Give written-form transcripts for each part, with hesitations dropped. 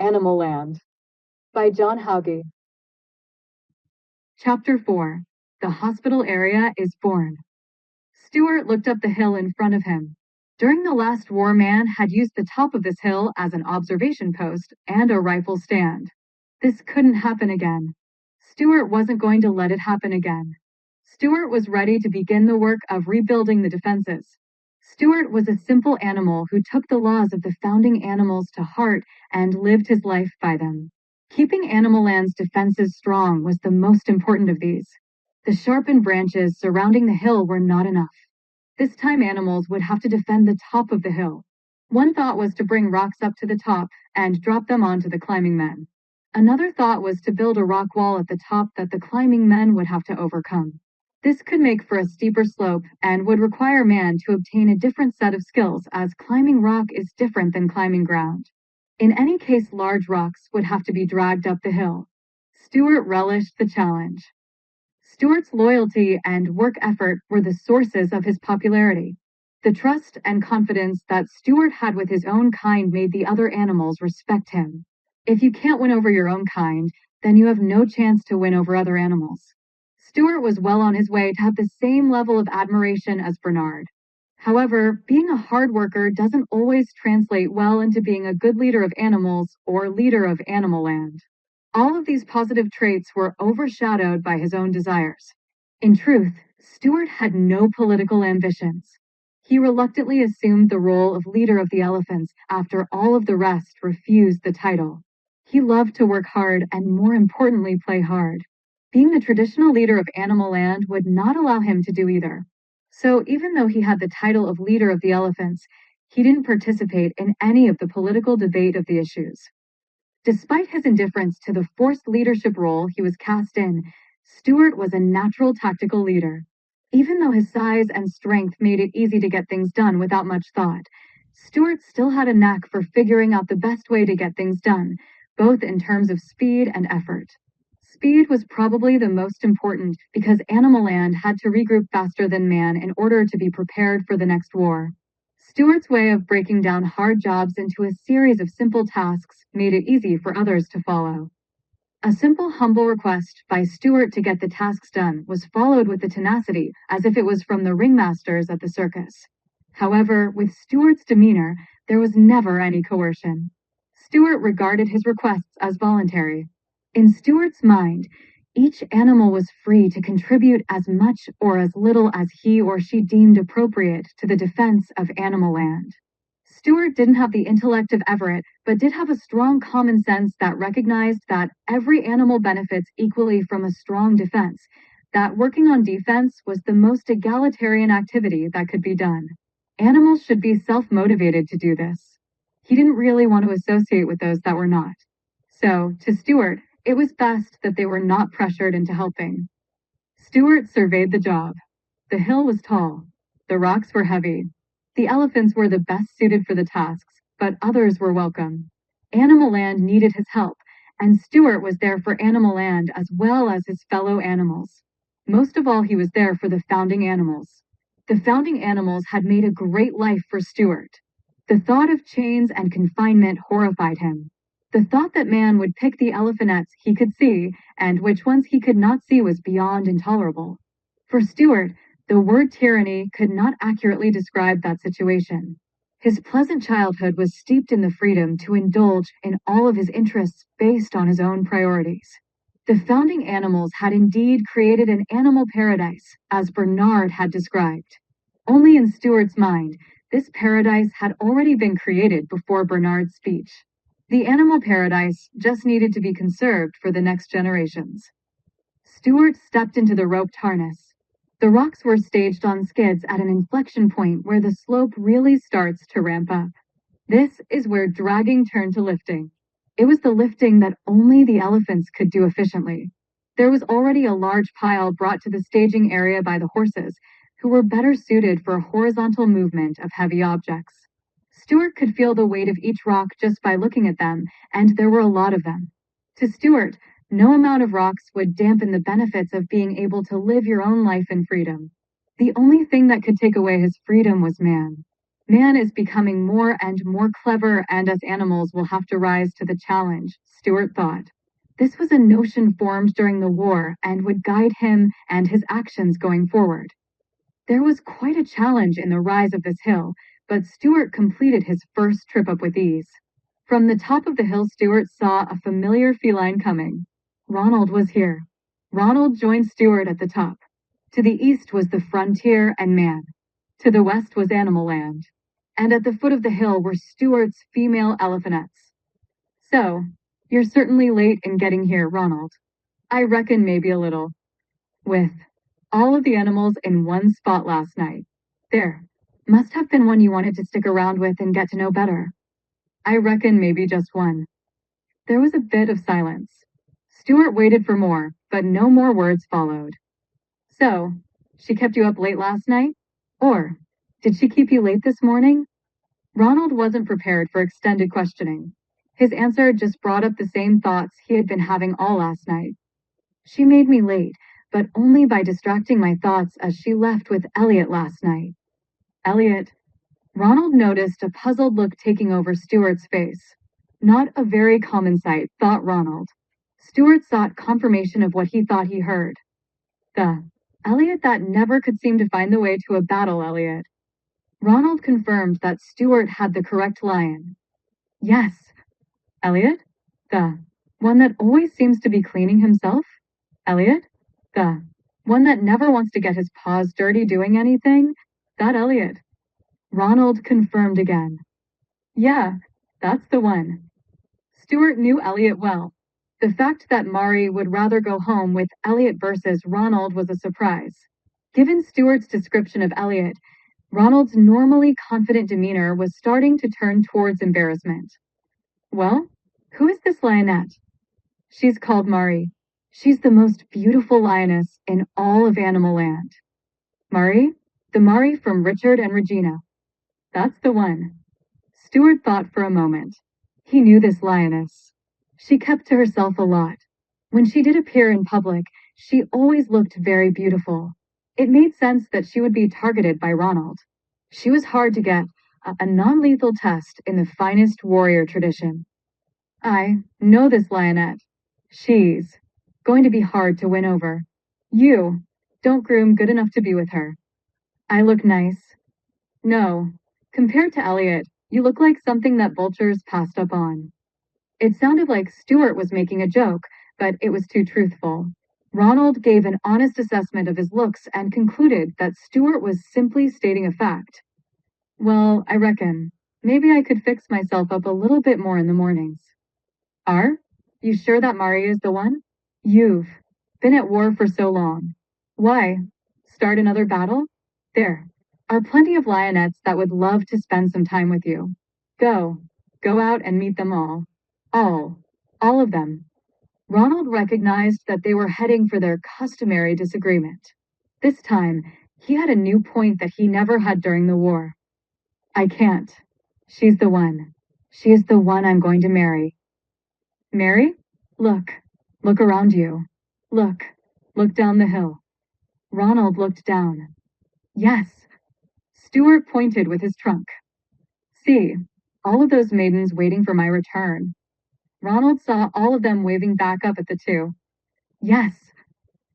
Animal Land by John Hauge. Chapter 4. The hospital area is born. Stuart looked up the hill in front of him. During the last war, man had used the top of this hill as an observation post and a rifle stand. This couldn't happen again. Stuart wasn't going to let it happen again. Stuart was ready to begin the work of rebuilding the defenses. Stuart was a simple animal who took the laws of the founding animals to heart and lived his life by them. Keeping Animal Land's defenses strong was the most important of these. The sharpened branches surrounding the hill were not enough. This time animals would have to defend the top of the hill. One thought was to bring rocks up to the top and drop them onto the climbing men. Another thought was to build a rock wall at the top that the climbing men would have to overcome. This could make for a steeper slope and would require man to obtain a different set of skills, as climbing rock is different than climbing ground. In any case, large rocks would have to be dragged up the hill. Stuart relished the challenge. Stuart's loyalty and work effort were the sources of his popularity. The trust and confidence that Stuart had with his own kind made the other animals respect him. If you can't win over your own kind, then you have no chance to win over other animals. Stuart was well on his way to have the same level of admiration as Bernard. However, being a hard worker doesn't always translate well into being a good leader of animals or leader of Animal Land. All of these positive traits were overshadowed by his own desires. In truth, Stuart had no political ambitions. He reluctantly assumed the role of leader of the elephants after all of the rest refused the title. He loved to work hard and, more importantly, play hard. Being the traditional leader of Animal Land would not allow him to do either. So even though he had the title of leader of the elephants, he didn't participate in any of the political debate of the issues. Despite his indifference to the forced leadership role he was cast in, Stuart was a natural tactical leader. Even though his size and strength made it easy to get things done without much thought, Stuart still had a knack for figuring out the best way to get things done, both in terms of speed and effort. Speed was probably the most important because Animal Land had to regroup faster than man in order to be prepared for the next war. Stuart's way of breaking down hard jobs into a series of simple tasks made it easy for others to follow. A simple, humble request by Stuart to get the tasks done was followed with the tenacity as if it was from the ringmasters at the circus. However, with Stuart's demeanor, there was never any coercion. Stuart regarded his requests as voluntary. In Stuart's mind, each animal was free to contribute as much or as little as he or she deemed appropriate to the defense of Animal Land. Stuart didn't have the intellect of Everett, but did have a strong common sense that recognized that every animal benefits equally from a strong defense, that working on defense was the most egalitarian activity that could be done. Animals should be self-motivated to do this. He didn't really want to associate with those that were not. So, to Stuart, it was best that they were not pressured into helping. Stuart surveyed the job. The hill was tall. The rocks were heavy. The elephants were the best suited for the tasks, but others were welcome. Animal Land needed his help, and Stuart was there for Animal Land as well as his fellow animals. Most of all, he was there for the founding animals. The founding animals had made a great life for Stuart. The thought of chains and confinement horrified him. The thought that man would pick the elephanets he could see, and which ones he could not see, was beyond intolerable. For Stuart, the word tyranny could not accurately describe that situation. His pleasant childhood was steeped in the freedom to indulge in all of his interests based on his own priorities. The founding animals had indeed created an animal paradise, as Bernard had described. Only in Stuart's mind, this paradise had already been created before Bernard's speech. The animal paradise just needed to be conserved for the next generations. Stuart stepped into the roped harness. The rocks were staged on skids at an inflection point where the slope really starts to ramp up. This is where dragging turned to lifting. It was the lifting that only the elephants could do efficiently. There was already a large pile brought to the staging area by the horses, who were better suited for a horizontal movement of heavy objects. Stuart could feel the weight of each rock just by looking at them, and there were a lot of them. To Stuart, no amount of rocks would dampen the benefits of being able to live your own life in freedom. The only thing that could take away his freedom was man. Man is becoming more and more clever, and us animals will have to rise to the challenge, Stuart thought. This was a notion formed during the war and would guide him and his actions going forward. There was quite a challenge in the rise of this hill, but Stuart completed his first trip up with ease. From the top of the hill, Stuart saw a familiar feline coming. Ronald was here. Ronald joined Stuart at the top. To the east was the frontier and man. To the west was animal land. And at the foot of the hill were Stuart's female elephantettes. So, you're certainly late in getting here, Ronald. I reckon maybe a little. With all of the animals in one spot last night. There. Must have been one you wanted to stick around with and get to know better. I reckon maybe just one. There was a bit of silence. Stuart waited for more, but no more words followed. So, she kept you up late last night? Or, did she keep you late this morning? Ronald wasn't prepared for extended questioning. His answer just brought up the same thoughts he had been having all last night. She made me late, but only by distracting my thoughts as she left with Elliot last night. Elliot. Ronald noticed a puzzled look taking over Stuart's face. Not a very common sight, thought Ronald. Stuart sought confirmation of what he thought he heard. The Elliot that never could seem to find the way to a battle, Elliot. Ronald confirmed that Stuart had the correct lion. Yes. Elliot? The one that always seems to be cleaning himself? Elliot? The one that never wants to get his paws dirty doing anything? That Elliot. Ronald confirmed again. Yeah, that's the one. Stuart knew Elliot well. The fact that Mari would rather go home with Elliot versus Ronald was a surprise. Given Stuart's description of Elliot, Ronald's normally confident demeanor was starting to turn towards embarrassment. Well, who is this lionette? She's called Mari. She's the most beautiful lioness in all of Animal Land. Mari? The Mari from Richard and Regina. That's the one. Stuart thought for a moment. He knew this lioness. She kept to herself a lot. When she did appear in public, she always looked very beautiful. It made sense that she would be targeted by Ronald. She was hard to get, a non-lethal test in the finest warrior tradition. I know this lionette. She's going to be hard to win over. You don't groom good enough to be with her. I look nice. No, compared to Elliot, you look like something that vultures passed up on. It sounded like Stuart was making a joke, but it was too truthful. Ronald gave an honest assessment of his looks and concluded that Stuart was simply stating a fact. Well, I reckon. Maybe I could fix myself up a little bit more in the mornings. Are you sure that Mari is the one? You've been at war for so long. Why? Start another battle? There are plenty of lionettes that would love to spend some time with you. Go out and meet them all. All of them. Ronald recognized that they were heading for their customary disagreement. This time, he had a new point that he never had during the war. I can't. She's the one. She is the one I'm going to marry. Marry? Look around you. Look down the hill. Ronald looked down. Yes. Stuart pointed with his trunk. See, all of those maidens waiting for my return. Ronald saw all of them waving back up at the two. Yes,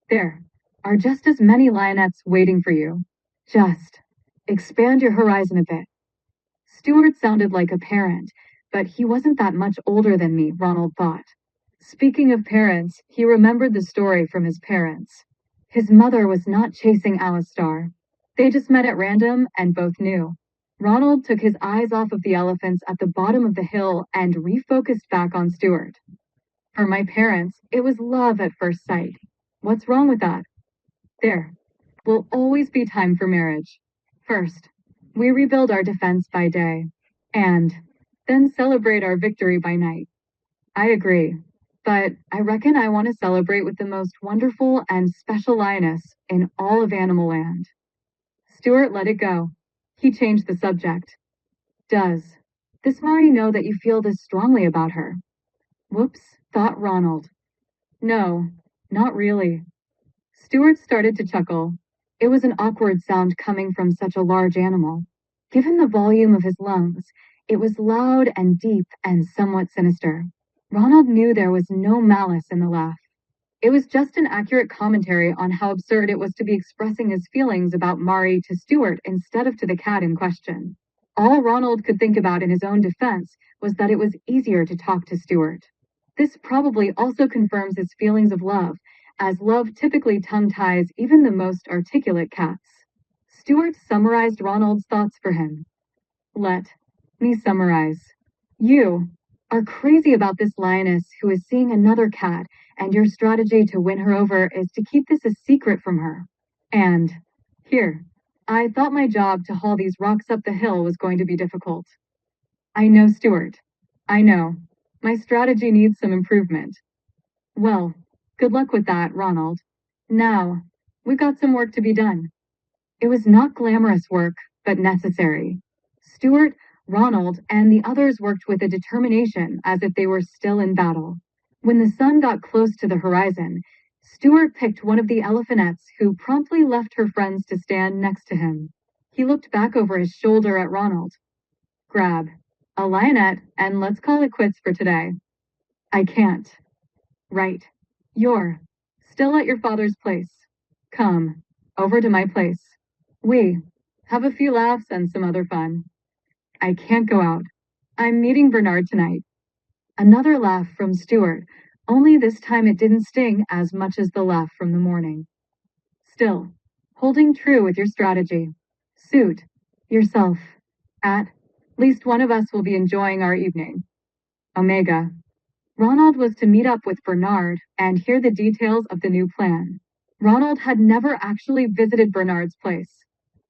there are just as many lionettes waiting for you. Just expand your horizon a bit. Stuart sounded like a parent, but he wasn't that much older than me, Ronald thought. Speaking of parents, he remembered the story from his parents. His mother was not chasing Alistar. They just met at random and both knew. Ronald took his eyes off of the elephants at the bottom of the hill and refocused back on Stuart. For my parents, it was love at first sight. What's wrong with that? There will always be time for marriage. First, we rebuild our defense by day, and then celebrate our victory by night. I agree, but I reckon I want to celebrate with the most wonderful and special lioness in all of Animal Land. Stuart let it go. He changed the subject. Does this Mari know that you feel this strongly about her? Whoops, thought Ronald. No, not really. Stuart started to chuckle. It was an awkward sound coming from such a large animal. Given the volume of his lungs, it was loud and deep and somewhat sinister. Ronald knew there was no malice in the laugh. It was just an accurate commentary on how absurd it was to be expressing his feelings about Mari to Stuart instead of to the cat in question. All Ronald could think about in his own defense was that it was easier to talk to Stuart. This probably also confirms his feelings of love, as love typically tongue-ties even the most articulate cats. Stuart summarized Ronald's thoughts for him. Let me summarize. You are crazy about this lioness who is seeing another cat, and your strategy to win her over is to keep this a secret from her. And here, I thought my job to haul these rocks up the hill was going to be difficult. I know, Stuart. I know. My strategy needs some improvement. Well, good luck with that, Ronald. Now, we've got some work to be done. It was not glamorous work, but necessary. Stuart, Ronald, and the others worked with a determination as if they were still in battle. When the sun got close to the horizon, Stuart picked one of the elephantettes who promptly left her friends to stand next to him. He looked back over his shoulder at Ronald. Grab a lionette and let's call it quits for today. I can't. Right. You're still at your father's place. Come over to my place. We have a few laughs and some other fun. I can't go out. I'm meeting Bernard tonight. Another laugh from Stuart, only this time it didn't sting as much as the laugh from the morning. Still, holding true with your strategy. Suit yourself. At least one of us will be enjoying our evening. Omega. Ronald was to meet up with Bernard and hear the details of the new plan. Ronald had never actually visited Bernard's place.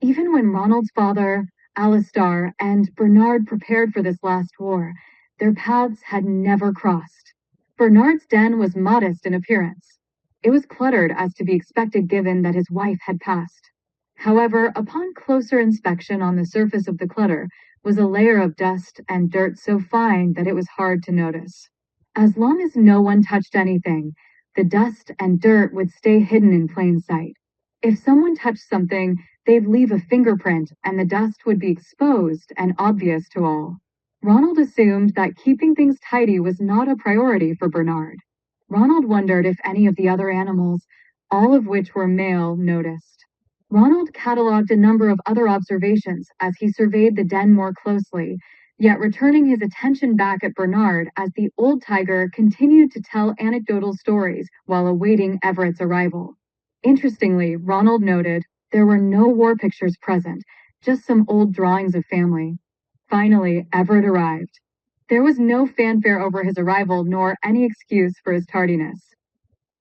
Even when Ronald's father, Alistar, and Bernard prepared for this last war, their paths had never crossed. Bernard's den was modest in appearance. It was cluttered as to be expected given that his wife had passed. However, upon closer inspection on the surface of the clutter was a layer of dust and dirt so fine that it was hard to notice. As long as no one touched anything, the dust and dirt would stay hidden in plain sight. If someone touched something, they'd leave a fingerprint and the dust would be exposed and obvious to all. Ronald assumed that keeping things tidy was not a priority for Bernard. Ronald wondered if any of the other animals, all of which were male, noticed. Ronald cataloged a number of other observations as he surveyed the den more closely, yet returning his attention back at Bernard as the old tiger continued to tell anecdotal stories while awaiting Everett's arrival. Interestingly, Ronald noted there were no war pictures present, just some old drawings of family. Finally, Everett arrived. There was no fanfare over his arrival nor any excuse for his tardiness.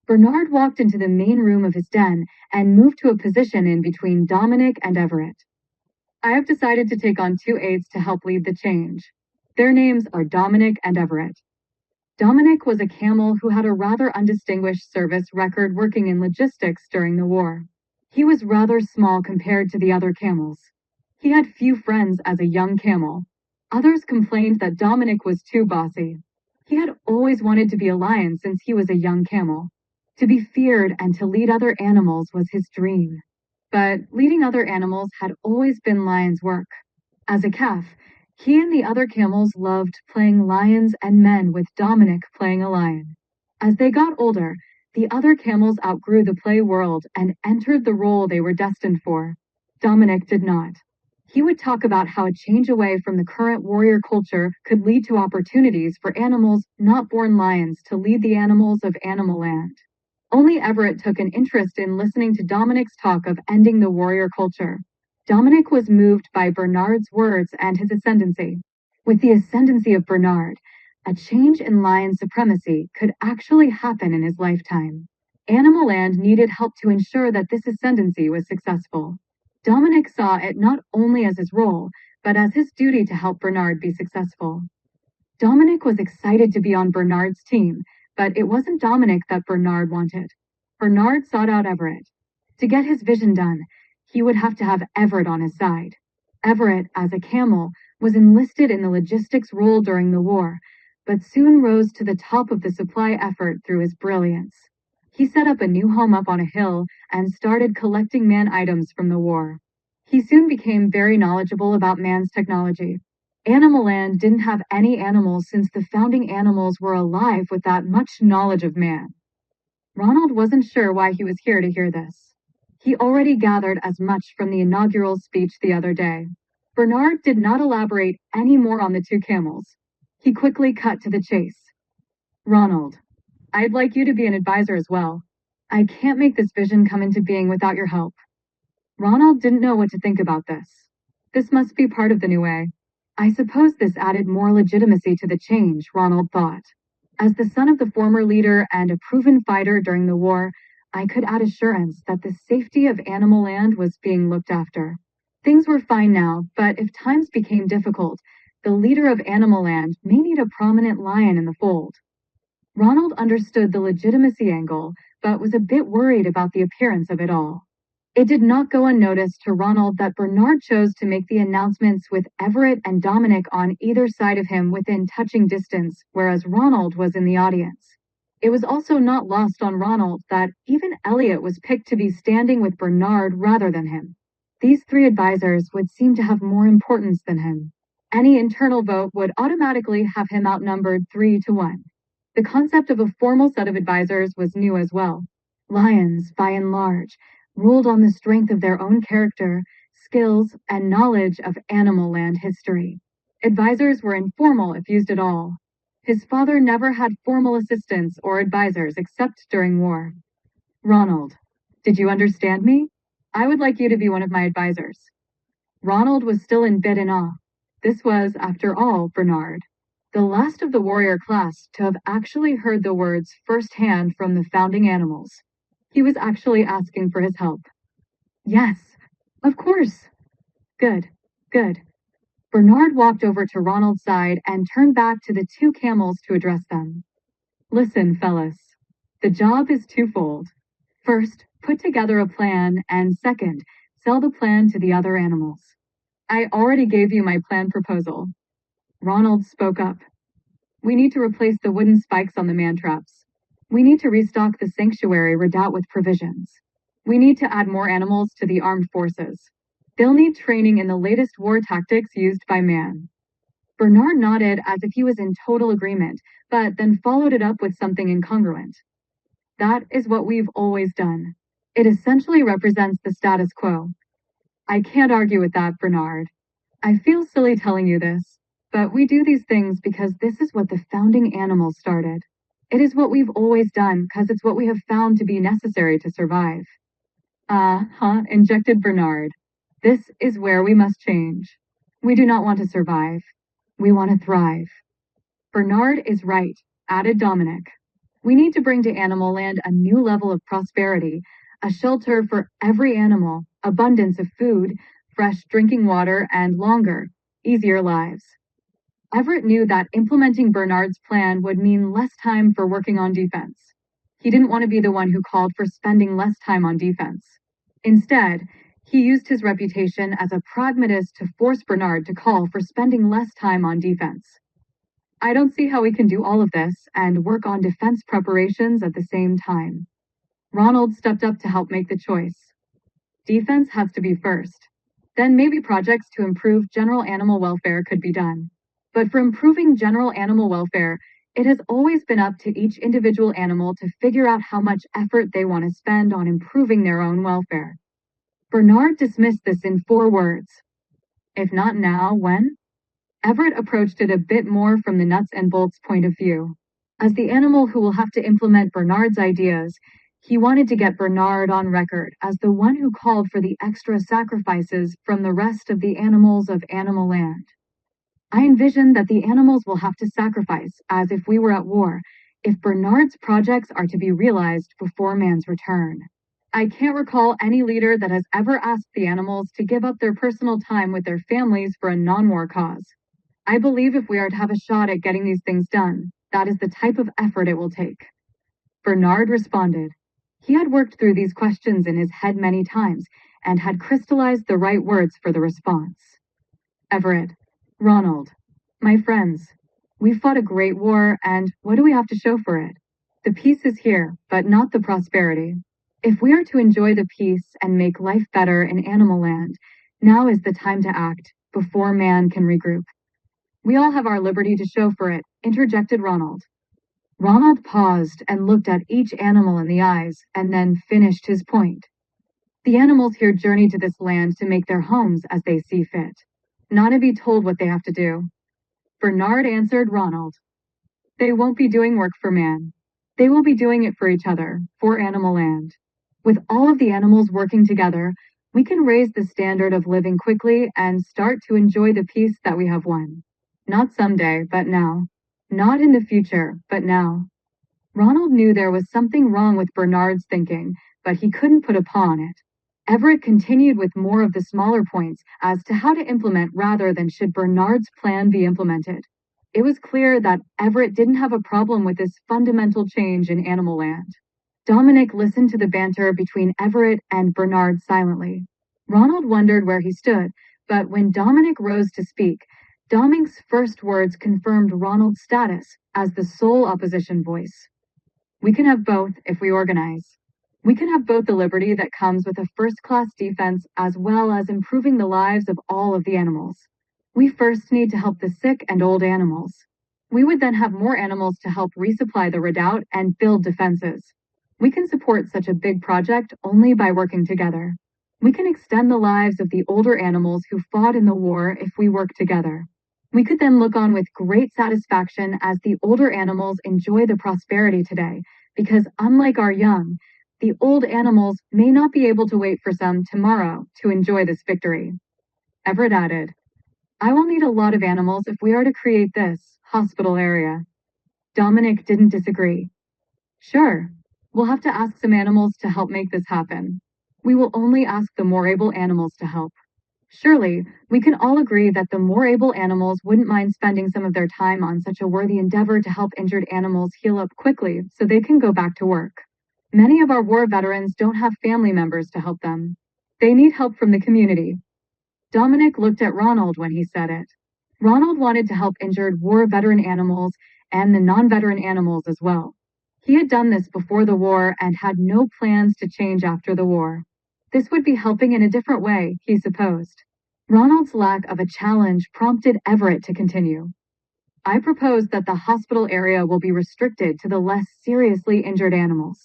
Bernard walked into the main room of his den and moved to a position in between Dominic and Everett. I have decided to take on 2 aides to help lead the change. Their names are Dominic and Everett. Dominic was a camel who had a rather undistinguished service record working in logistics during the war. He was rather small compared to the other camels. He had few friends as a young camel. Others complained that Dominic was too bossy. He had always wanted to be a lion since he was a young camel. To be feared and to lead other animals was his dream. But leading other animals had always been Lion's work. As a calf, he and the other camels loved playing lions and men with Dominic playing a lion. As they got older, the other camels outgrew the play world and entered the role they were destined for. Dominic did not. He would talk about how a change away from the current warrior culture could lead to opportunities for animals not born lions to lead the animals of Animal Land. Only Everett took an interest in listening to Dominic's talk of ending the warrior culture. Dominic was moved by Bernard's words and his ascendancy. With the ascendancy of Bernard, a change in lion supremacy could actually happen in his lifetime. Animal Land needed help to ensure that this ascendancy was successful. Dominic saw it not only as his role, but as his duty to help Bernard be successful. Dominic was excited to be on Bernard's team, but it wasn't Dominic that Bernard wanted. Bernard sought out Everett. To get his vision done, he would have to have Everett on his side. Everett, as a camel, was enlisted in the logistics role during the war, but soon rose to the top of the supply effort through his brilliance. He set up a new home up on a hill and started collecting man items from the war. He soon became very knowledgeable about man's technology. Animal Land didn't have any animals since the founding animals were alive with that much knowledge of man. Ronald wasn't sure why he was here to hear this. He already gathered as much from the inaugural speech the other day. Bernard did not elaborate any more on the two camels. He quickly cut to the chase. Ronald, I'd like you to be an advisor as well. I can't make this vision come into being without your help. Ronald didn't know what to think about this. This must be part of the new way. I suppose this added more legitimacy to the change, Ronald thought. As the son of the former leader and a proven fighter during the war, I could add assurance that the safety of Animal Land was being looked after. Things were fine now, but if times became difficult, the leader of Animal Land may need a prominent lion in the fold. Ronald understood the legitimacy angle, but was a bit worried about the appearance of it all. It did not go unnoticed to Ronald that Bernard chose to make the announcements with Everett and Dominic on either side of him within touching distance, whereas Ronald was in the audience. It was also not lost on Ronald that even Elliot was picked to be standing with Bernard rather than him. These three advisors would seem to have more importance than him. Any internal vote would automatically have him outnumbered 3-1. The concept of a formal set of advisors was new as well. Lions, by and large, ruled on the strength of their own character, skills, and knowledge of Animal Land history. Advisors were informal if used at all. His father never had formal assistants or advisors except during war. Ronald, did you understand me? I would like you to be one of my advisors. Ronald was still in bit and awe. This was, after all, Bernard, the last of the warrior class to have actually heard the words firsthand from the founding animals. He was actually asking for his help. Yes, of course. Good, good. Bernard walked over to Ronald's side and turned back to the two camels to address them. Listen, fellas, the job is twofold. First, put together a plan, and second, sell the plan to the other animals. I already gave you my plan proposal. Ronald spoke up. We need to replace the wooden spikes on the man-traps. We need to restock the sanctuary redoubt with provisions. We need to add more animals to the armed forces. They'll need training in the latest war tactics used by man. Bernard nodded as if he was in total agreement, but then followed it up with something incongruent. That is what we've always done. It essentially represents the status quo. I can't argue with that, Bernard. I feel silly telling you this, but we do these things because this is what the founding animals started. It is what we've always done because it's what we have found to be necessary to survive. Injected Bernard. This is where we must change. We do not want to survive. We want to thrive. Bernard is right, added Dominic. We need to bring to Animal Land a new level of prosperity, a shelter for every animal, abundance of food, fresh drinking water, and longer, easier lives. Everett knew that implementing Bernard's plan would mean less time for working on defense. He didn't want to be the one who called for spending less time on defense. Instead, he used his reputation as a pragmatist to force Bernard to call for spending less time on defense. I don't see how we can do all of this and work on defense preparations at the same time. Ronald stepped up to help make the choice. Defense has to be first. Then maybe projects to improve general animal welfare could be done. But for improving general animal welfare, it has always been up to each individual animal to figure out how much effort they want to spend on improving their own welfare. Bernard dismissed this in 4 words. If not now, when? Everett approached it a bit more from the nuts and bolts point of view. As the animal who will have to implement Bernard's ideas, he wanted to get Bernard on record as the one who called for the extra sacrifices from the rest of the animals of Animal Land. I envision that the animals will have to sacrifice, as if we were at war, if Bernard's projects are to be realized before man's return. I can't recall any leader that has ever asked the animals to give up their personal time with their families for a non-war cause. I believe if we are to have a shot at getting these things done, that is the type of effort it will take. Bernard responded. He had worked through these questions in his head many times and had crystallized the right words for the response. Everett, Ronald, my friends, we fought a great war, and what do we have to show for it? The peace is here, but not the prosperity. If we are to enjoy the peace and make life better in Animal Land, Now is the time to act, before man can regroup. We all have our liberty to show for it, interjected Ronald. Ronald paused and looked at each animal in the eyes, and then finished his point. The animals here journey to this land to make their homes as they see fit, not to be told what they have to do. Bernard answered Ronald. They won't be doing work for man. They will be doing it for each other, for Animal Land. With all of the animals working together, we can raise the standard of living quickly and start to enjoy the peace that we have won. Not someday, but now. Not in the future, but now. Ronald knew there was something wrong with Bernard's thinking, but he couldn't put a paw on it. Everett continued with more of the smaller points as to how to implement rather than should Bernard's plan be implemented. It was clear that Everett didn't have a problem with this fundamental change in Animal Land. Dominic listened to the banter between Everett and Bernard silently. Ronald wondered where he stood, but when Dominic rose to speak, Dominic's first words confirmed Ronald's status as the sole opposition voice. We can have both if we organize. We can have both the liberty that comes with a first-class defense as well as improving the lives of all of the animals. We first need to help the sick and old animals. We would then have more animals to help resupply the redoubt and build defenses. We can support such a big project only by working together. We can extend the lives of the older animals who fought in the war if we work together. We could then look on with great satisfaction as the older animals enjoy the prosperity today, because unlike our young, the old animals may not be able to wait for some tomorrow to enjoy this victory. Everett added, I will need a lot of animals if we are to create this hospital area. Dominic didn't disagree. Sure, we'll have to ask some animals to help make this happen. We will only ask the more able animals to help. Surely, we can all agree that the more able animals wouldn't mind spending some of their time on such a worthy endeavor to help injured animals heal up quickly so they can go back to work. Many of our war veterans don't have family members to help them. They need help from the community. Dominic looked at Ronald when he said it. Ronald wanted to help injured war veteran animals and the non-veteran animals as well. He had done this before the war and had no plans to change after the war. This would be helping in a different way, he supposed. Ronald's lack of a challenge prompted Everett to continue. I propose that the hospital area will be restricted to the less seriously injured animals.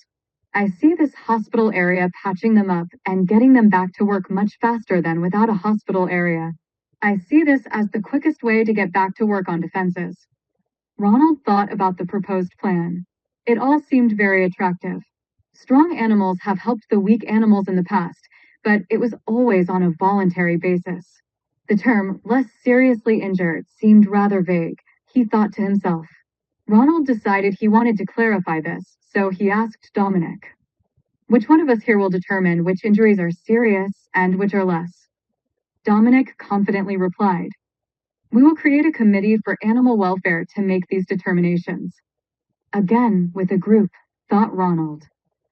I see this hospital area patching them up and getting them back to work much faster than without a hospital area. I see this as the quickest way to get back to work on defenses. Ronald thought about the proposed plan. It all seemed very attractive. Strong animals have helped the weak animals in the past, but it was always on a voluntary basis. The term less seriously injured seemed rather vague, he thought to himself. Ronald decided he wanted to clarify this, so he asked Dominic, which one of us here will determine which injuries are serious and which are less? Dominic confidently replied, we will create a committee for animal welfare to make these determinations. Again, with a group, thought Ronald.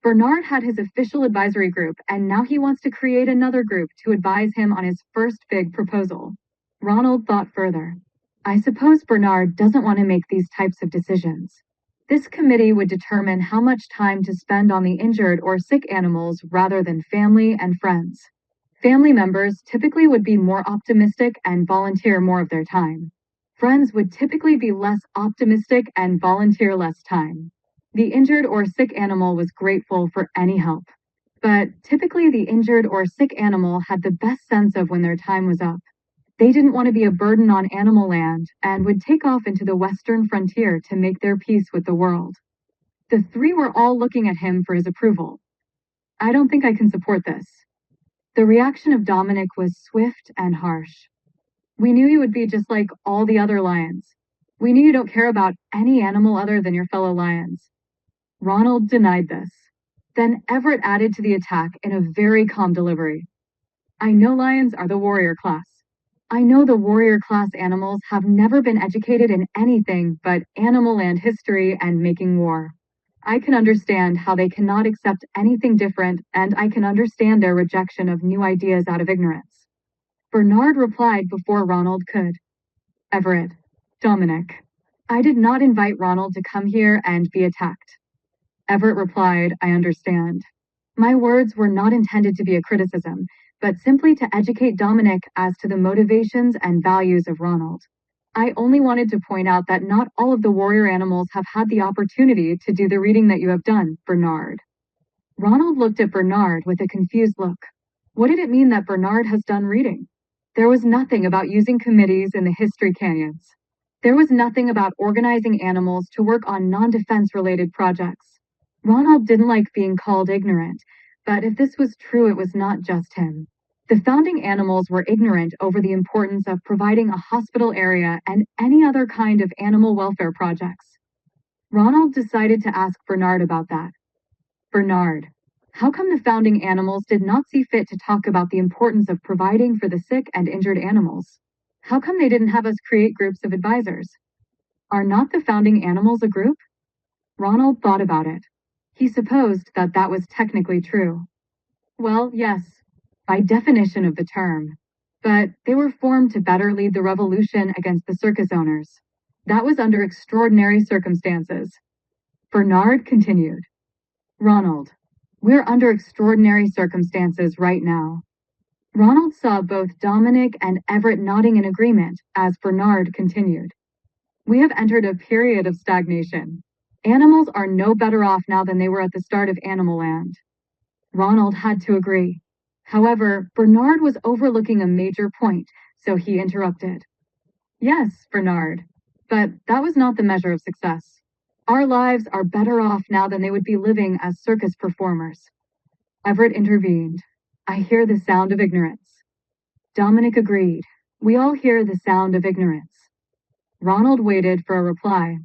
Bernard had his official advisory group, and now he wants to create another group to advise him on his first big proposal. Ronald thought further. I suppose Bernard doesn't want to make these types of decisions. This committee would determine how much time to spend on the injured or sick animals rather than family and friends. Family members typically would be more optimistic and volunteer more of their time. Friends would typically be less optimistic and volunteer less time. The injured or sick animal was grateful for any help, but typically the injured or sick animal had the best sense of when their time was up. They didn't want to be a burden on Animal Land and would take off into the western frontier to make their peace with the world. The three were all looking at him for his approval. I don't think I can support this. The reaction of Dominic was swift and harsh. We knew you would be just like all the other lions. We knew you don't care about any animal other than your fellow lions. Ronald denied this. Then Everett added to the attack in a very calm delivery. I know lions are the warrior class. I know the warrior class animals have never been educated in anything but Animal Land history and making war. I can understand how they cannot accept anything different, and I can understand their rejection of new ideas out of ignorance. Bernard replied before Ronald could. Everett, Dominic, I did not invite Ronald to come here and be attacked. Everett replied, I understand. My words were not intended to be a criticism, but simply to educate Dominic as to the motivations and values of Ronald. I only wanted to point out that not all of the warrior animals have had the opportunity to do the reading that you have done, Bernard. Ronald looked at Bernard with a confused look. What did it mean that Bernard has done reading? There was nothing about using committees in the history canyons. There was nothing about organizing animals to work on non-defense related projects. Ronald didn't like being called ignorant, but if this was true, it was not just him. The founding animals were ignorant over the importance of providing a hospital area and any other kind of animal welfare projects. Ronald decided to ask Bernard about that. Bernard, how come the founding animals did not see fit to talk about the importance of providing for the sick and injured animals? How come they didn't have us create groups of advisors? Are not the founding animals a group? Ronald thought about it. He supposed that that was technically true. Well, yes, by definition of the term. But they were formed to better lead the revolution against the circus owners. That was under extraordinary circumstances. Bernard continued. Ronald, we're under extraordinary circumstances right now. Ronald saw both Dominic and Everett nodding in agreement as Bernard continued. We have entered a period of stagnation. Animals are no better off now than they were at the start of Animal Land. Ronald had to agree. However, Bernard was overlooking a major point, so he interrupted. Yes, Bernard, but that was not the measure of success. Our lives are better off now than they would be living as circus performers. Everett intervened. I hear the sound of ignorance. Dominic agreed. We all hear the sound of ignorance. Ronald waited for a reply.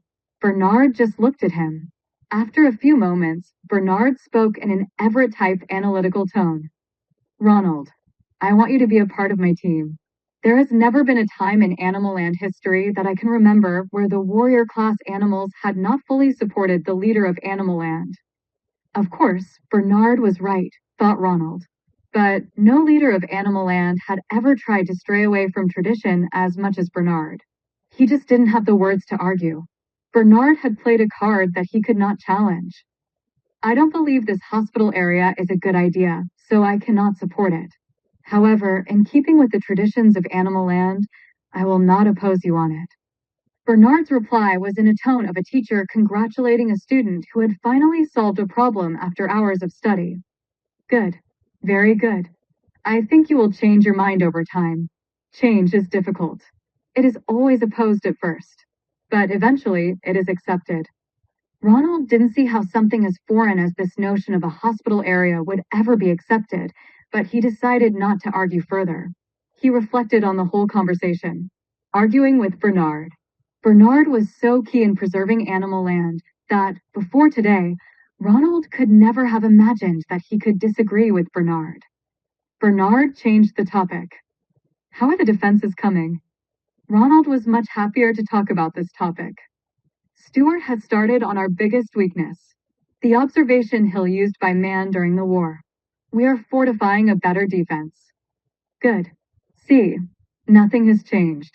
Bernard just looked at him. After a few moments, Bernard spoke in an Everett-type analytical tone. Ronald, I want you to be a part of my team. There has never been a time in Animal Land history that I can remember where the warrior class animals had not fully supported the leader of Animal Land. Of course, Bernard was right, thought Ronald. But no leader of Animal Land had ever tried to stray away from tradition as much as Bernard. He just didn't have the words to argue. Bernard had played a card that he could not challenge. I don't believe this hospital area is a good idea, so I cannot support it. However, in keeping with the traditions of Animal Land, I will not oppose you on it. Bernard's reply was in a tone of a teacher congratulating a student who had finally solved a problem after hours of study. Good. Very good. I think you will change your mind over time. Change is difficult. It is always opposed at first, but eventually it is accepted. Ronald didn't see how something as foreign as this notion of a hospital area would ever be accepted, but he decided not to argue further. He reflected on the whole conversation, arguing with Bernard. Bernard was so key in preserving Animal Land that, before today, Ronald could never have imagined that he could disagree with Bernard. Bernard changed the topic. How are the defenses coming? Ronald was much happier to talk about this topic. Stuart had started on our biggest weakness, the observation hill used by man during the war. We are fortifying a better defense. Good. See, nothing has changed.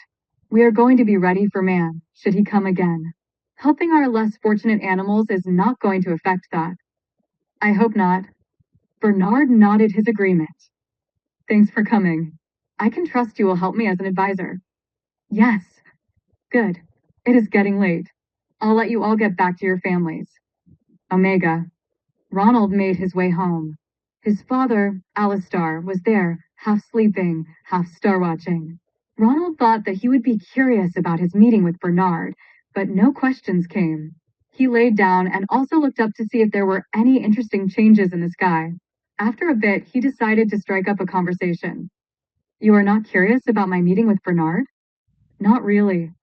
We are going to be ready for man, should he come again. Helping our less fortunate animals is not going to affect that. I hope not. Bernard nodded his agreement. Thanks for coming. I can trust you will help me as an advisor. Yes. Good. It is getting late. I'll let you all get back to your families. Omega. Ronald made his way home. His father, Alistar, was there, half sleeping, half star-watching. Ronald thought that he would be curious about his meeting with Bernard, but no questions came. He laid down and also looked up to see if there were any interesting changes in the sky. After a bit, he decided to strike up a conversation. You are not curious about my meeting with Bernard? Not really.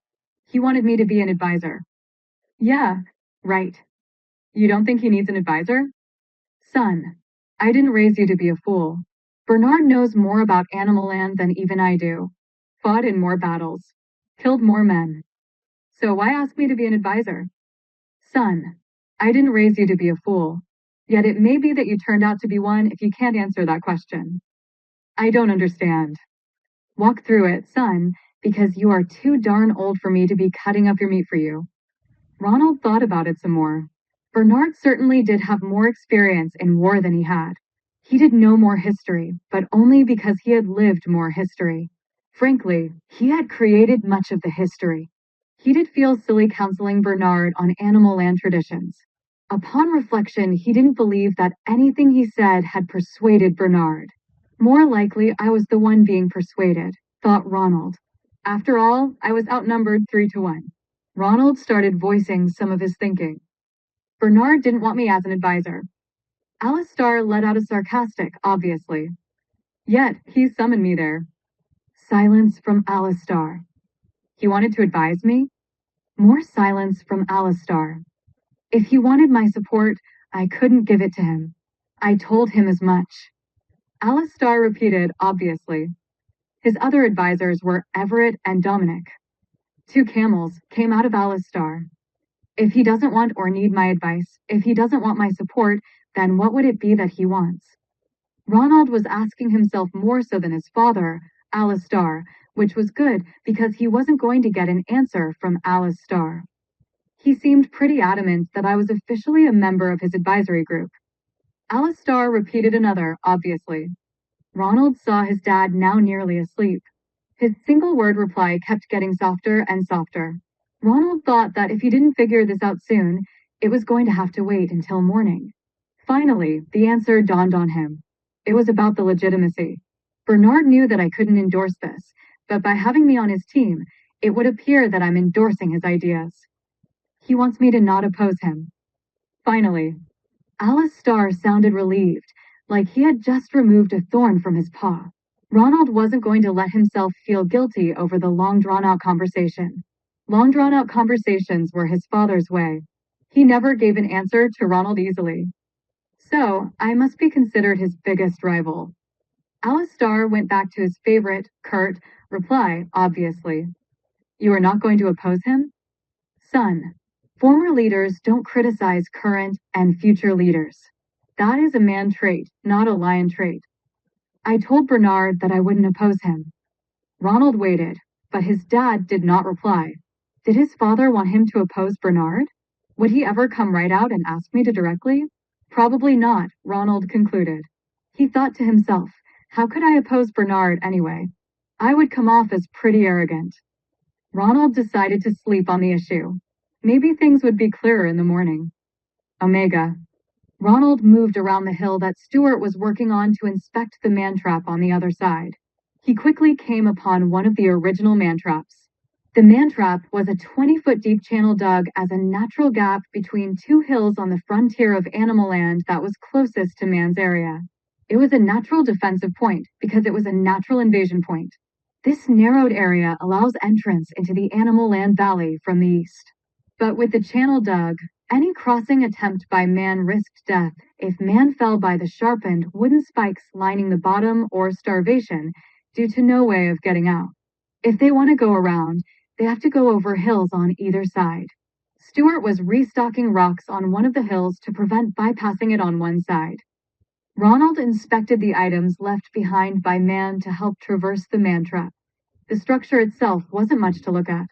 He wanted me to be an advisor. Yeah, right. You don't think he needs an advisor? Son, I didn't raise you to be a fool. Bernard knows more about Animal Land than even I do. Fought in more battles. Killed more men. So why ask me to be an advisor? Son, I didn't raise you to be a fool. Yet it may be that you turned out to be one if you can't answer that question. I don't understand. Walk through it, son, because you are too darn old for me to be cutting up your meat for you. Ronald thought about it some more. Bernard certainly did have more experience in war than he had. He did no more history, but only because he had lived more history. Frankly, he had created much of the history. He did feel silly counseling Bernard on animal land traditions. Upon reflection, he didn't believe that anything he said had persuaded Bernard. More likely, I was the one being persuaded, thought Ronald. After all, I was outnumbered 3-1. Ronald started voicing some of his thinking. Bernard didn't want me as an advisor. Alistar let out a sarcastic, obviously. Yet, he summoned me there. Silence from Alistar. He wanted to advise me? More silence from Alistar. If he wanted my support, I couldn't give it to him. I told him as much. Alistar repeated, obviously. His other advisors were Everett and Dominic. 2 camels came out of Alistar. If he doesn't want or need my advice, if he doesn't want my support, then what would it be that he wants? Ronald was asking himself more so than his father, Alistar, which was good because he wasn't going to get an answer from Alistar. He seemed pretty adamant that I was officially a member of his advisory group. Alistar repeated another, obviously. Ronald saw his dad now nearly asleep. His single-word reply kept getting softer and softer. Ronald thought that if he didn't figure this out soon, it was going to have to wait until morning. Finally, the answer dawned on him. It was about the legitimacy. Bernard knew that I couldn't endorse this, but by having me on his team, it would appear that I'm endorsing his ideas. He wants me to not oppose him. Finally, Alistar sounded relieved, like he had just removed a thorn from his paw. Ronald wasn't going to let himself feel guilty over the long drawn-out conversation. Long drawn-out conversations were his father's way. He never gave an answer to Ronald easily. So, I must be considered his biggest rival. Alistar went back to his favorite, curt, reply, obviously. You are not going to oppose him? Son, former leaders don't criticize current and future leaders. That is a man trait, not a lion trait. I told Bernard that I wouldn't oppose him. Ronald waited, but his dad did not reply. Did his father want him to oppose Bernard? Would he ever come right out and ask me to directly? Probably not, Ronald concluded. He thought to himself, how could I oppose Bernard anyway? I would come off as pretty arrogant. Ronald decided to sleep on the issue. Maybe things would be clearer in the morning. Omega. Ronald moved around the hill that Stuart was working on to inspect the man-trap on the other side. He quickly came upon one of the original man-traps. The man-trap was a 20-foot deep channel dug as a natural gap between 2 hills on the frontier of animal land that was closest to man's area. It was a natural defensive point because it was a natural invasion point. This narrowed area allows entrance into the animal land valley from the east. But with the channel dug, any crossing attempt by man risked death if man fell by the sharpened wooden spikes lining the bottom or starvation due to no way of getting out. If they want to go around, they have to go over hills on either side. Stuart was restocking rocks on one of the hills to prevent bypassing it on one side. Ronald inspected the items left behind by man to help traverse the man-trap. The structure itself wasn't much to look at.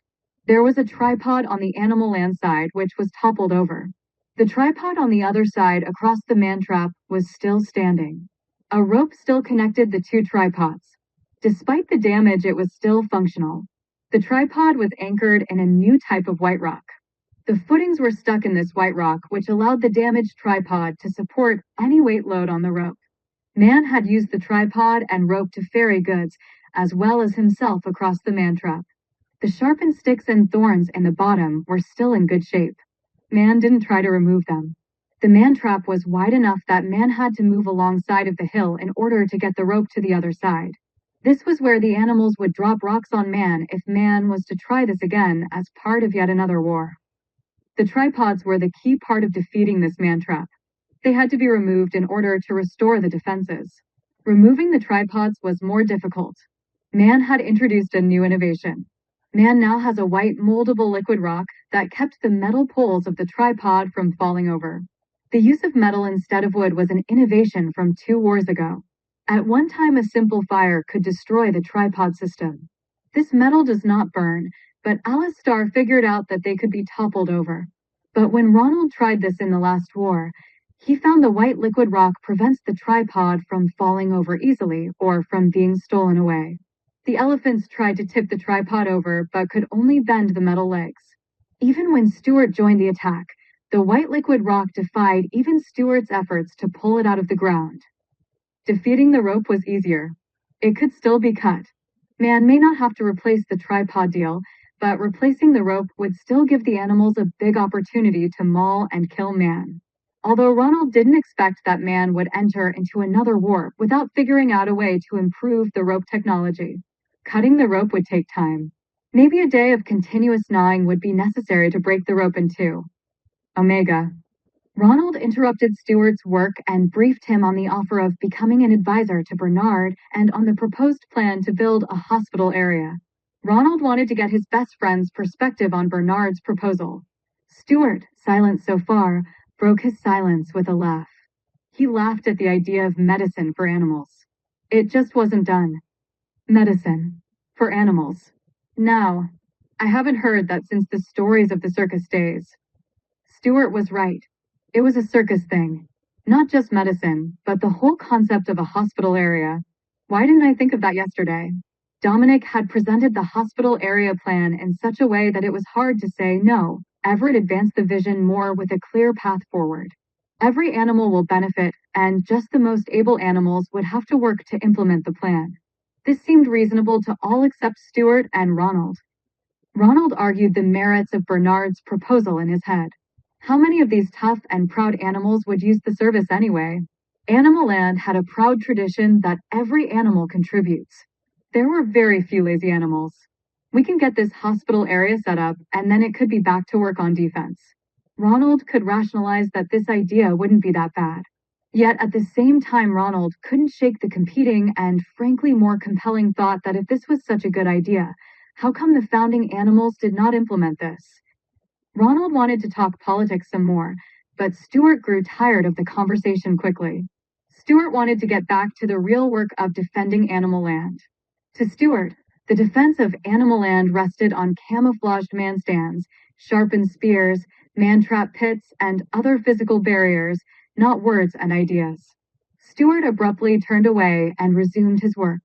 There was a tripod on the animal land side which was toppled over. The tripod on the other side across the man-trap was still standing. A rope still connected the 2 tripods. Despite the damage, it was still functional. The tripod was anchored in a new type of white rock. The footings were stuck in this white rock, which allowed the damaged tripod to support any weight load on the rope. Man had used the tripod and rope to ferry goods, as well as himself across the man-trap. The sharpened sticks and thorns in the bottom were still in good shape. Man didn't try to remove them. The man-trap was wide enough that man had to move alongside of the hill in order to get the rope to the other side. This was where the animals would drop rocks on man if man was to try this again as part of yet another war. The tripods were the key part of defeating this man-trap. They had to be removed in order to restore the defenses. Removing the tripods was more difficult. Man had introduced a new innovation. Man now has a white moldable liquid rock that kept the metal poles of the tripod from falling over. The use of metal instead of wood was an innovation from 2 wars ago. At one time, a simple fire could destroy the tripod system. This metal does not burn, but Alistar figured out that they could be toppled over. But when Ronald tried this in the last war, He found the white liquid rock prevents the tripod from falling over easily or from being stolen away. The elephants tried to tip the tripod over but could only bend the metal legs. Even when Stewart joined the attack, the white liquid rock defied even Stewart's efforts to pull it out of the ground. Defeating the rope was easier. It could still be cut. Man may not have to replace the tripod deal, but replacing the rope would still give the animals a big opportunity to maul and kill man. Although Ronald didn't expect that man would enter into another war without figuring out a way to improve the rope technology. Cutting the rope would take time. Maybe a day of continuous gnawing would be necessary to break the rope in two. Omega. Ronald interrupted Stewart's work and briefed him on the offer of becoming an advisor to Bernard and on the proposed plan to build a hospital area. Ronald wanted to get his best friend's perspective on Bernard's proposal. Stewart, silent so far, broke his silence with a laugh. He laughed at the idea of medicine for animals. It just wasn't done. Medicine. For animals. Now, I haven't heard that since the stories of the circus days. Stewart was right. It was a circus thing. Not just medicine, but the whole concept of a hospital area. Why didn't I think of that yesterday? Dominic had presented the hospital area plan in such a way that it was hard to say no. Everett advanced the vision more with a clear path forward. Every animal will benefit, and just the most able animals would have to work to implement the plan. This seemed reasonable to all except Stewart and Ronald. Ronald argued the merits of Bernard's proposal in his head. How many of these tough and proud animals would use the service anyway? Animal Land had a proud tradition that every animal contributes. There were very few lazy animals. We can get this hospital area set up, and then it could be back to work on defense. Ronald could rationalize that this idea wouldn't be that bad. Yet at the same time, Ronald couldn't shake the competing and frankly more compelling thought that if this was such a good idea, how come the founding animals did not implement this? Ronald wanted to talk politics some more, but Stewart grew tired of the conversation quickly. Stewart wanted to get back to the real work of defending Animal Land. To Stewart, the defense of Animal Land rested on camouflaged man stands, sharpened spears, man-trap pits, and other physical barriers, not words and ideas. Stewart abruptly turned away and resumed his work.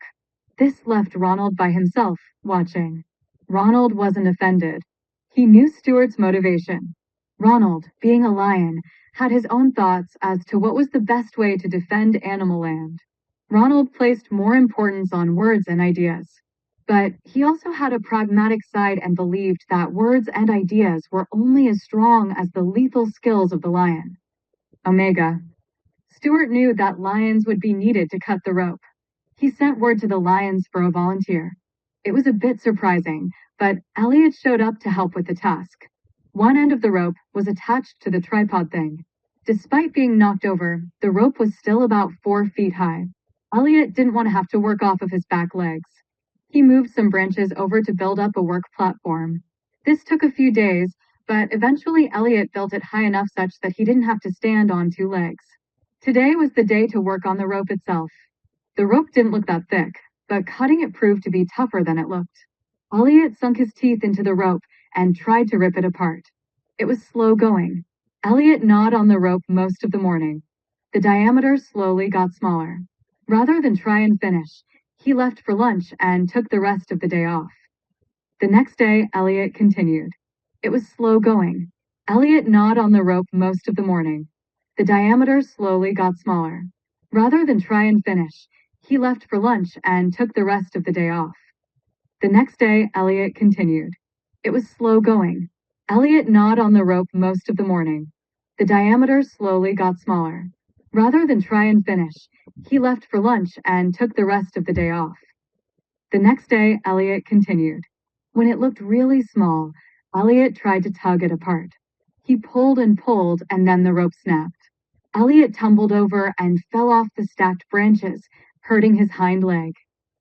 This left Ronald by himself, watching. Ronald wasn't offended. He knew Stewart's motivation. Ronald, being a lion, had his own thoughts as to what was the best way to defend Animal Land. Ronald placed more importance on words and ideas. But he also had a pragmatic side and believed that words and ideas were only as strong as the lethal skills of the lion. Omega. Stewart knew that lions would be needed to cut the rope. He sent word to the lions for a volunteer. It was a bit surprising, but Elliot showed up to help with the task. One end of the rope was attached to the tripod thing. Despite being knocked over, the rope was still about 4 feet high. Elliot didn't want to have to work off of his back legs. He moved some branches over to build up a work platform. This took a few days, but eventually Elliot built it high enough such that he didn't have to stand on 2 legs. Today was the day to work on the rope itself. The rope didn't look that thick, but cutting it proved to be tougher than it looked. Elliot sunk his teeth into the rope and tried to rip it apart. It was slow going. Elliot gnawed on the rope most of the morning. The diameter slowly got smaller. Rather than try and finish, he left for lunch and took the rest of the day off. The next day, Elliot continued. It was slow going. Elliot gnawed on the rope most of the morning. The diameter slowly got smaller. Rather than try and finish, he left for lunch and took the rest of the day off. The next day, Elliot continued. It was slow going. Elliot gnawed on the rope most of the morning. The diameter slowly got smaller. Rather than try and finish, he left for lunch and took the rest of the day off. The next day, Elliot continued. When it looked really small, Elliot tried to tug it apart. He pulled, and then the rope snapped. Elliot tumbled over and fell off the stacked branches, hurting his hind leg.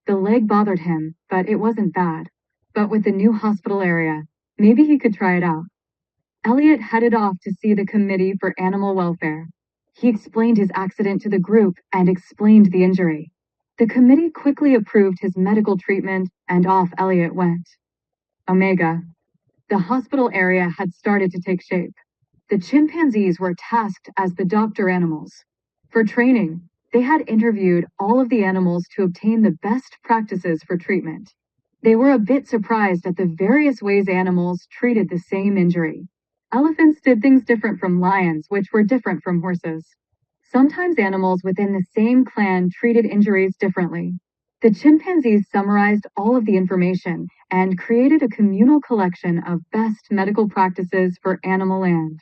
The leg bothered him, but it wasn't bad. But with the new hospital area, maybe he could try it out. Elliot headed off to see the Committee for Animal Welfare. He explained his accident to the group and explained the injury. The committee quickly approved his medical treatment, and off Elliot went. Omega. The hospital area had started to take shape. The chimpanzees were tasked as the doctor animals. For training, they had interviewed all of the animals to obtain the best practices for treatment. They were a bit surprised at the various ways animals treated the same injury. Elephants did things different from lions, which were different from horses. Sometimes animals within the same clan treated injuries differently. The chimpanzees summarized all of the information and created a communal collection of best medical practices for Animal Land.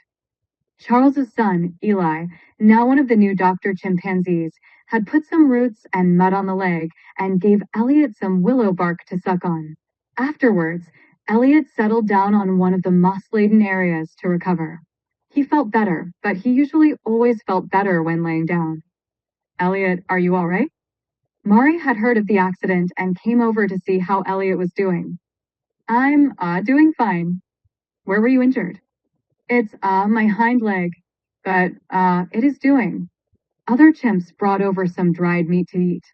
Charles's son, Eli, now one of the new doctor chimpanzees, had put some roots and mud on the leg and gave Elliot some willow bark to suck on. Afterwards, Elliot settled down on one of the moss-laden areas to recover. He felt better, but he usually always felt better when laying down. Elliot, are you all right? Mari had heard of the accident and came over to see how Elliot was doing. I'm doing fine. Where were you injured? It's my hind leg, but it is doing. Other chimps brought over some dried meat to eat.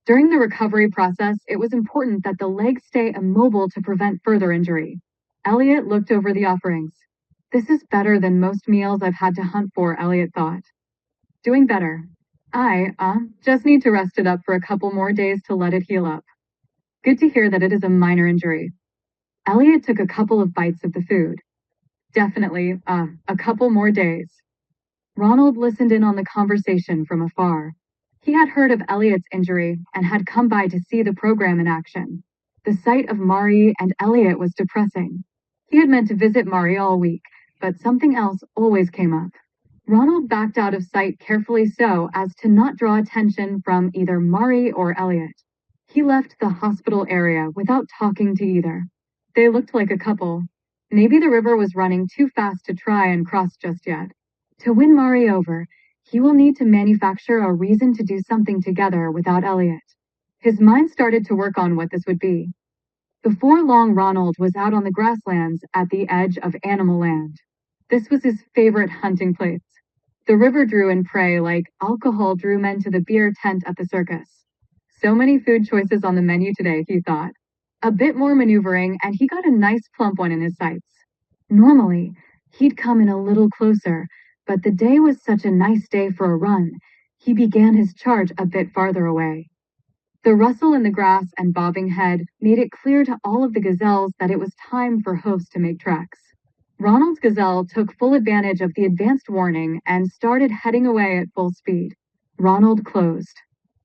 During the recovery process, it was important that the leg stay immobile to prevent further injury. Elliot looked over the offerings. This is better than most meals I've had to hunt for, Elliot thought. Doing better. I just need to rest it up for a couple more days to let it heal up. Good to hear that it is a minor injury. Elliot took a couple of bites of the food. Definitely, a couple more days. Ronald listened in on the conversation from afar. He had heard of Elliot's injury and had come by to see the program in action. The sight of Mari and Elliot was depressing. He had meant to visit Mari all week, but something else always came up. Ronald backed out of sight carefully so as to not draw attention from either Mari or Elliot. He left the hospital area without talking to either. They looked like a couple. Maybe the river was running too fast to try and cross just yet. To win Mari over, he will need to manufacture a reason to do something together without Elliot. His mind started to work on what this would be. Before long, Ronald was out on the grasslands at the edge of Animal Land. This was his favorite hunting place. The river drew in prey like alcohol drew men to the beer tent at the circus. So many food choices on the menu today, he thought. A bit more maneuvering, and he got a nice plump one in his sights. Normally, he'd come in a little closer, but the day was such a nice day for a run, he began his charge a bit farther away. The rustle in the grass and bobbing head made it clear to all of the gazelles that it was time for hoofs to make tracks. Ronald's gazelle took full advantage of the advanced warning and started heading away at full speed. Ronald closed.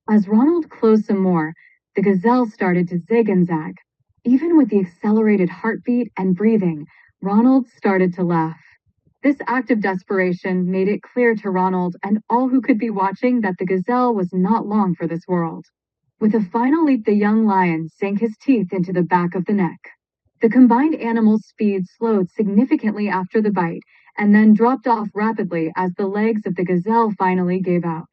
As Ronald closed some more, the gazelle started to zig and zag. Even with the accelerated heartbeat and breathing, Ronald started to laugh. This act of desperation made it clear to Ronald and all who could be watching that the gazelle was not long for this world. With a final leap, the young lion sank his teeth into the back of the neck. The combined animals' speed slowed significantly after the bite and then dropped off rapidly as the legs of the gazelle finally gave out.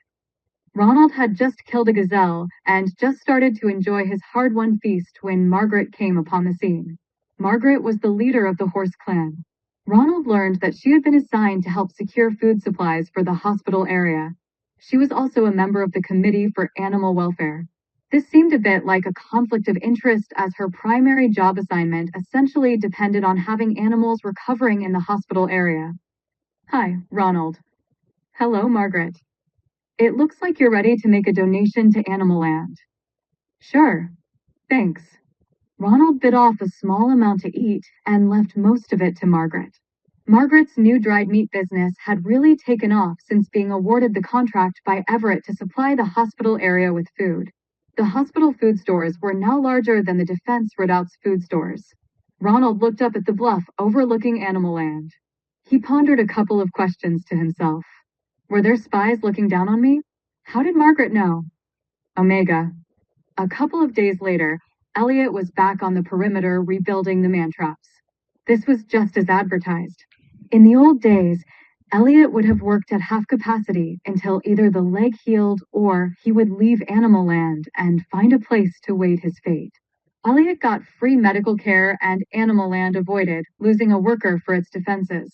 Ronald had just killed a gazelle and just started to enjoy his hard-won feast when Margaret came upon the scene. Margaret was the leader of the horse clan. Ronald learned that she had been assigned to help secure food supplies for the hospital area. She was also a member of the Committee for Animal Welfare. This seemed a bit like a conflict of interest as her primary job assignment essentially depended on having animals recovering in the hospital area. Hi, Ronald. Hello, Margaret. It looks like you're ready to make a donation to Animal Land. Sure. Thanks. Ronald bit off a small amount to eat and left most of it to Margaret. Margaret's new dried meat business had really taken off since being awarded the contract by Everett to supply the hospital area with food. The hospital food stores were now larger than the Defense Redoubt's food stores. Ronald looked up at the bluff overlooking Animal Land. He pondered a couple of questions to himself. Were there spies looking down on me? How did Margaret know? Omega. A couple of days later, Elliot was back on the perimeter rebuilding the man-traps. This was just as advertised. In the old days, Elliot would have worked at half capacity until either the leg healed or he would leave Animal Land and find a place to wait his fate. Elliot got free medical care and Animal Land avoided losing a worker for its defenses.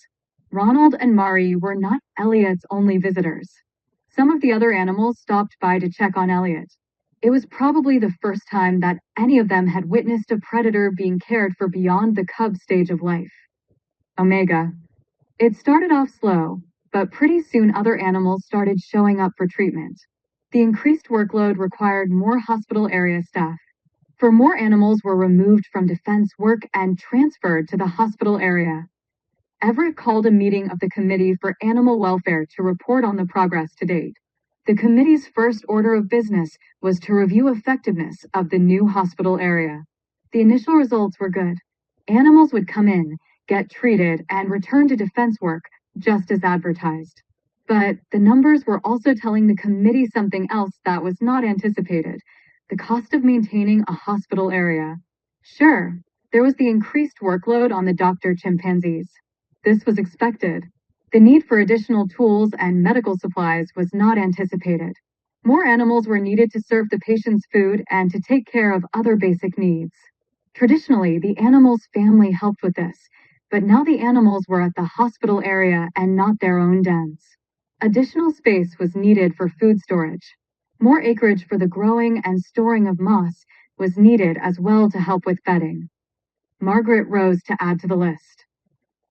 Ronald and Mari were not Elliot's only visitors. Some of the other animals stopped by to check on Elliot. It was probably the first time that any of them had witnessed a predator being cared for beyond the cub stage of life. Omega. It started off slow, but pretty soon other animals started showing up for treatment. The increased workload required more hospital area staff. For more animals were removed from defense work and transferred to the hospital area. Everett called a meeting of the Committee for Animal Welfare to report on the progress to date. The committee's first order of business was to review effectiveness of the new hospital area. The initial results were good. Animals would come in, get treated, and return to defense work, just as advertised. But the numbers were also telling the committee something else that was not anticipated: the cost of maintaining a hospital area. Sure, there was the increased workload on the doctor chimpanzees. This was expected. The need for additional tools and medical supplies was not anticipated. More animals were needed to serve the patient's food and to take care of other basic needs. Traditionally, the animal's family helped with this, but now the animals were at the hospital area and not their own dens. Additional space was needed for food storage. More acreage for the growing and storing of moss was needed as well to help with bedding. Margaret rose to add to the list.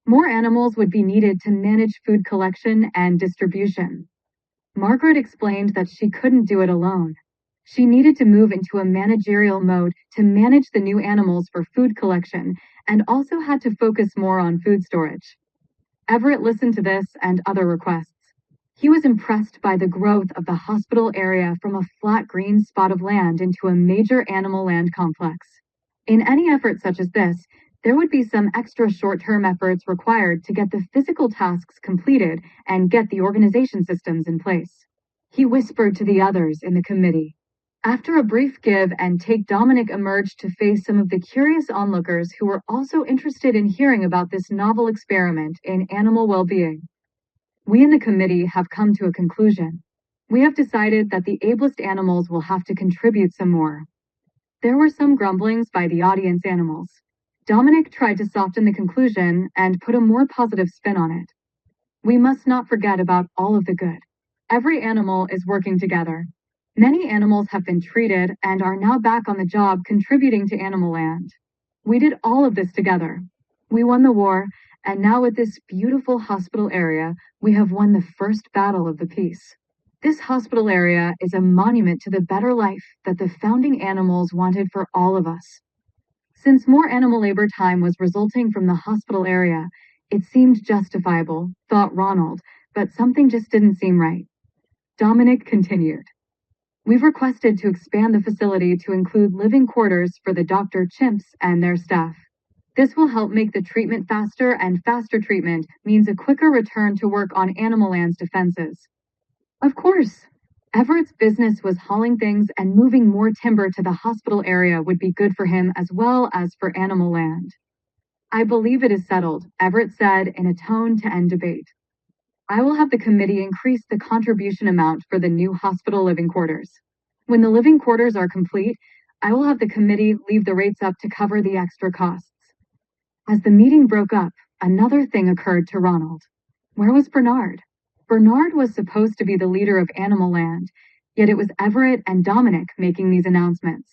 More animals would be needed to manage food collection and distribution. Margaret explained that she couldn't do it alone. She needed to move into a managerial mode to manage the new animals for food collection and also had to focus more on food storage. Everett listened to this and other requests. He was impressed by the growth of the hospital area from a flat green spot of land into a major animal land complex. In any effort such as this, there would be some extra short-term efforts required to get the physical tasks completed and get the organization systems in place. He whispered to the others in the committee. After a brief give and take, Dominic emerged to face some of the curious onlookers who were also interested in hearing about this novel experiment in animal well-being. We in the committee have come to a conclusion. We have decided that the ablest animals will have to contribute some more. There were some grumblings by the audience animals. Dominic tried to soften the conclusion and put a more positive spin on it. We must not forget about all of the good. Every animal is working together. Many animals have been treated and are now back on the job contributing to Animal Land. We did all of this together. We won the war, and now with this beautiful hospital area, we have won the first battle of the peace. This hospital area is a monument to the better life that the founding animals wanted for all of us. Since more animal labor time was resulting from the hospital area, it seemed justifiable, thought Ronald, but something just didn't seem right. Dominic continued. We've requested to expand the facility to include living quarters for the doctor chimps and their staff. This will help make the treatment faster, and faster treatment means a quicker return to work on Animal Land's defenses. Of course, Everett's business was hauling things, and moving more timber to the hospital area would be good for him as well as for Animal Land. I believe it is settled, Everett said in a tone to end debate. I will have the committee increase the contribution amount for the new hospital living quarters. When the living quarters are complete, I will have the committee leave the rates up to cover the extra costs. As the meeting broke up, another thing occurred to Ronald. Where was Bernard? Bernard was supposed to be the leader of Animal Land, yet it was Everett and Dominic making these announcements.